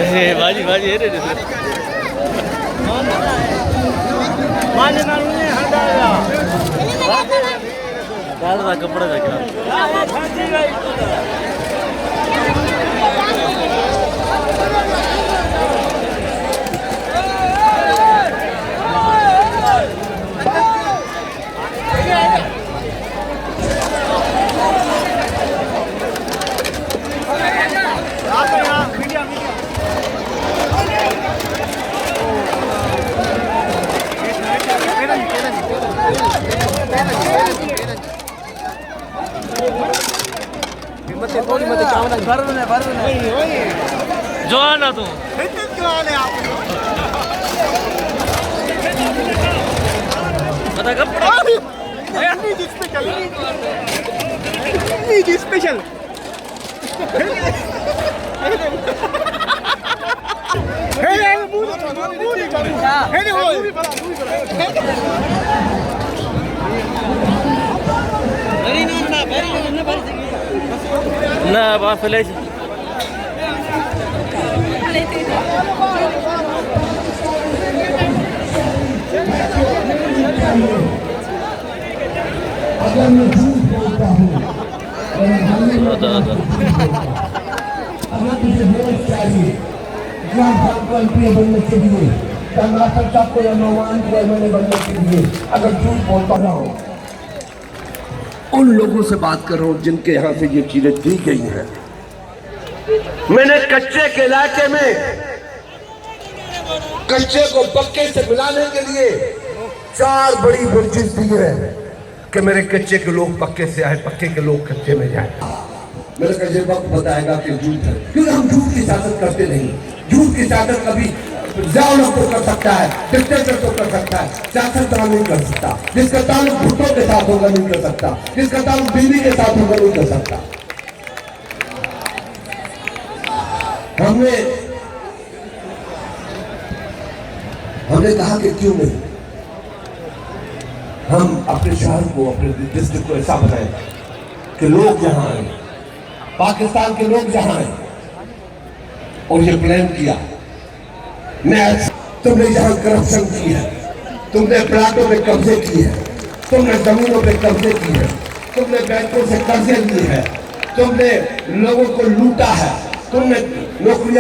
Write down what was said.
बाजी बाजी है रे कपड़ा देखा जो आना तू पता कपड़ा स्पेशल ना बात फैलाई अगर मैं झूठ बोलता हूँ अगर तुझे वोट चाहिए बनने के लिए कर्नाटक को या नौवान को मैंने बनने के लिए अगर झूठ बोलता रहा हूँ उन लोगों से बात कर रहा हूँ जिनके यहाँ से ये चीजें दी गई हैं। मैंने कच्चे के इलाके में कच्चे को पक्के से मिलाने के लिए 4 बड़ी ब्रिजेस दी है कि मेरे कच्चे के लोग पक्के से आए, पक्के के लोग कच्चे में जाए। मेरे का ये वक्त बताएगा कि झूठ है, क्योंकि हम झूठ की सियासत करते नहीं। झूठ की सियासत कभी ज़ालिम तो कर सकता है, डिक्टेटर तो कर सकता है, सियासतदान नहीं कर सकता। जिसका ताल्लुक भुट्टो के साथ होगा नहीं कर सकता, जिसका ताल्लुक दिल्ली के साथ होगा नहीं कर सकता। हमने कहा कि क्यों नहीं हम अपने शहर को, अपने डिस्ट्रिक्ट को ऐसा बनाए कि लोग यहाँ आए, पाकिस्तान के लोग यहाँ आए। और ये प्लान किया। तुमने यहाँ करप्शन की है, तुमने प्लाटों पे कब्जे किए हैं, तुमने जमीनों पे कब्जे किए हैं, तुमने बैंकों से कर्जे लिए हैं, तुमने लोगों को लूटा है, तुमने नौकरियां